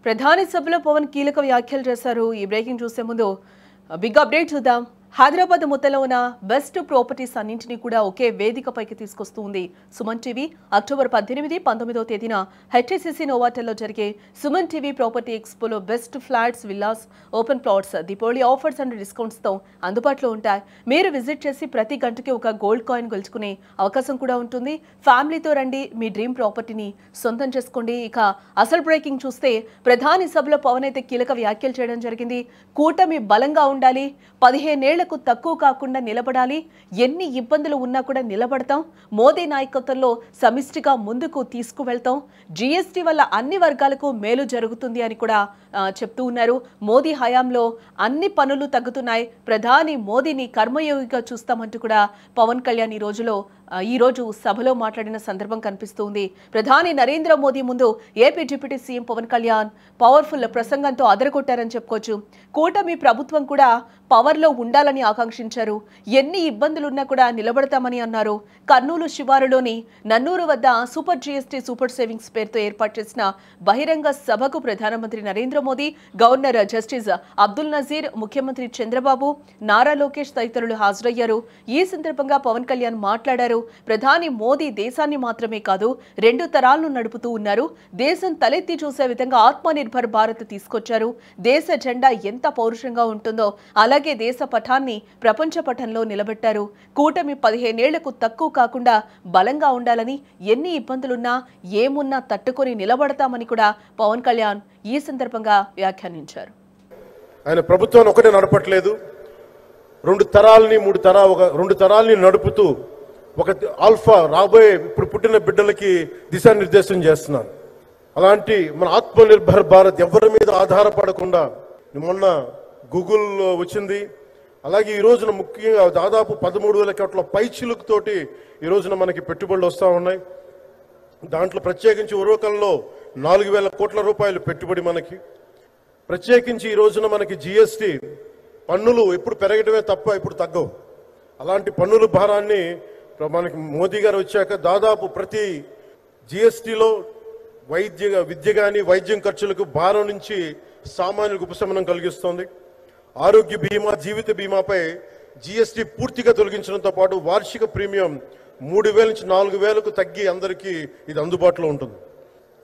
ప్రధాని సభలో పవన్ కీలక వ్యాఖ్యలు చేశారు. ఈ బ్రేకింగ్ చూసే ముందు బిగ్ అప్డేట్ చూద్దాం. హైదరాబాద్ మొత్తంలో ఉన్న బెస్ట్ ప్రాపర్టీస్ అన్నింటినీ కూడా ఒకే వేదికపైకి తీసుకొస్తుంది సుమన్ టీవీ. అక్టోబర్ 18, 19వ తేదీన హెచ్ఎస్సిసి నోవాటెల్లో జరిగే సుమన్ టీవీ ప్రాపర్టీ ఎక్స్పోలో best flats, villas, open plots Deepavali offers and డిస్కౌంట్స్తో అందుబాటులో ఉంటాయి. మీరు విజిట్ చేసి ప్రతి గంటకి ఒక గోల్డ్ కాయిన్ గెలుచుకునే అవకాశం కూడా ఉంటుంది. ఫ్యామిలీతో రండి, మీ డ్రీమ్ ప్రాపర్టీని సొంతం చేసుకోండి. ఇక అసలు బ్రేకింగ్ చూస్తే ప్రధాని సభలో పవన్ అయితే కీలక వ్యాఖ్యలు చేయడం జరిగింది. కూటమి బలంగా ఉండాలి, 15 ఏళ్లకు తక్కువ కాకుండా నిలబడాలి, ఎన్ని ఇబ్బందులు ఉన్నా కూడా నిలబడతాం, మోదీ నాయకత్వంలో సమిష్టిగా ముందుకు తీసుకువెళ్తాం, జీఎస్టీ వల్ల అన్ని వర్గాలకు మేలు జరుగుతుంది అని కూడా చెప్తూ ఉన్నారు. మోదీ హయాంలో అన్ని పనులు తగ్గుతున్నాయి, ప్రధాని మోదీని కర్మయోగిగా చూస్తామంటూ కూడా పవన్ కళ్యాణ్ ఈ రోజు సభలో మాట్లాడిన సందర్భం కనిపిస్తుంది. ప్రధాని నరేంద్ర మోదీ ముందు AP deputy CM Pawan Kalyan powerful ప్రసంగంతో అదరగొట్టారని చెప్పుకోవచ్చు. కూటమి ప్రభుత్వం కూడా పవర్లో ఉండాలని ఆకాంక్షించారు. ఎన్ని ఇబ్బందులున్నా కూడా నిలబడతామని అన్నారు. కర్నూలు శివారులోని నన్నూరు వద్ద సూపర్ జీఎస్టీ సూపర్ సేవింగ్స్ పేరుతో ఏర్పాటు చేసిన బహిరంగ సభకు ప్రధానమంత్రి నరేంద్ర మోదీ, గవర్నర్ జస్టిస్ అబ్దుల్ నజీర్, ముఖ్యమంత్రి చంద్రబాబు, నారా లోకేష్ తదితరులు హాజరయ్యారు. ఈ సందర్భంగా పవన్ కళ్యాణ్ మాట్లాడారు. ప్రధాని మోదీ దేశాన్ని మాత్రమే కాదు, 2 తరాలను నడుపుతూ ఉన్నారు. దేశం తలెత్తి చూసే విధంగా ఆత్మనిర్భర్ భారత్ తీసుకొచ్చారు. దేశ జెండా ఎంత పౌరుషంగా ఉంటుందో అలాగే దేశ పటాన్ని ప్రపంచ పటంలో నిలబెట్టారు. కూటమి 15 ఏళ్లకు తక్కువ కాకుండా బలంగా ఉండాలని, ఎన్ని ఇబ్బందులున్నా ఏమున్నా తట్టుకొని నిలబడతామని కూడా పవన్ కళ్యాణ్ ఈ సందర్భంగా వ్యాఖ్యానించారు. ఆయన ప్రభుత్వాన్ని ఒకటే నడపట్లేదు, 2 తరాలని నడుపుతూ ఒక ఆల్ఫా రాబోయే ఇప్పుడు పుట్టిన బిడ్డలకి దిశానిర్దేశం చేస్తున్నారు. అలాంటి మన ఆత్మనిర్భర్ భారత్ ఎవరి మీద ఆధారపడకుండా మొన్న గూగుల్ వచ్చింది. అలాగే ఈ రోజున ముఖ్యంగా దాదాపు 13,000 కోట్ల పైచిలుకుతోటి ఈ రోజున మనకి పెట్టుబడులు వస్తూ ఉన్నాయి. దాంట్లో ప్రత్యేకించి ఉరవకంలో 4,000 కోట్ల రూపాయలు పెట్టుబడి మనకి. ప్రత్యేకించి ఈ రోజున మనకి జీఎస్టీ పన్నులు ఎప్పుడు పెరగడమే తప్ప ఇప్పుడు తగ్గవు. అలాంటి పన్నుల భారాన్ని మనకి మోదీ గారు వచ్చాక దాదాపు ప్రతి జీఎస్టీలో విద్య కానీ వైద్యం ఖర్చులకు భారం నుంచి సామాన్యులకు ఉపశమనం కలిగిస్తోంది. ఆరోగ్య బీమా, జీవిత బీమాపై జీఎస్టీ పూర్తిగా తొలగించడంతో పాటు వార్షిక ప్రీమియం 3,000 నుంచి 4,000కు తగ్గి అందరికీ ఇది అందుబాటులో ఉంటుంది.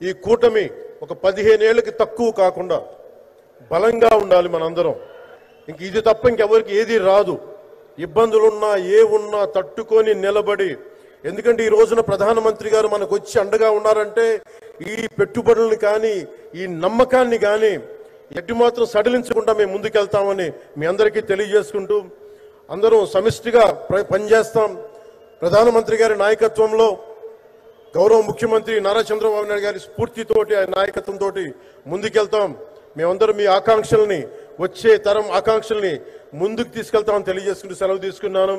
ఈ కూటమి ఒక 15 ఏళ్ళకి తక్కువ కాకుండా బలంగా ఉండాలి మనందరం. ఇంక ఇది తప్ప ఇంకెవరికి ఏది రాదు. ఇబ్బందులున్నా ఉన్నా తట్టుకొని నిలబడి, ఎందుకంటే ఈ రోజున ప్రధానమంత్రి గారు మనకు వచ్చి అండగా ఉన్నారంటే ఈ పెట్టుబడులను కానీ ఈ నమ్మకాన్ని కానీ ఎట్టి మాత్రం సడలించకుండా మేము ముందుకెళ్తామని మీ అందరికీ తెలియజేసుకుంటూ అందరం సమిష్టిగా పనిచేస్తాం. ప్రధానమంత్రి గారి నాయకత్వంలో గౌరవ ముఖ్యమంత్రి నారా చంద్రబాబు నాయుడు గారి స్ఫూర్తితోటి, ఆయన నాయకత్వంతో ముందుకెళ్తాం. మేమందరం మీ ఆకాంక్షల్ని, వచ్చే తరం ఆకాంక్షల్ని ముందుకు తీసుకెళ్తామని తెలియజేసుకుంటూ సెలవు తీసుకున్నాను.